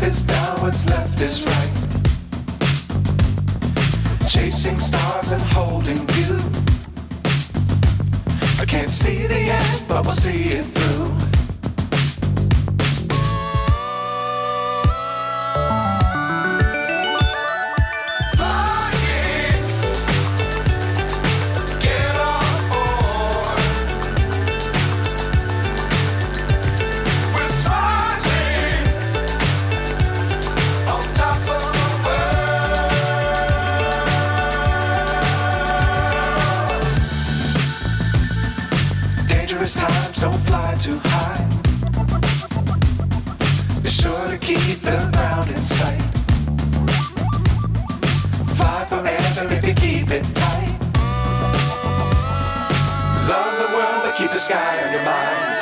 is down, what's left is right. Chasing stars and holding you. I can't see the end, but we'll see it through. Times don't fly too high. Be sure to keep the ground in sight. Fly forever if you keep it tight. Love the world, but keep the sky on your mind.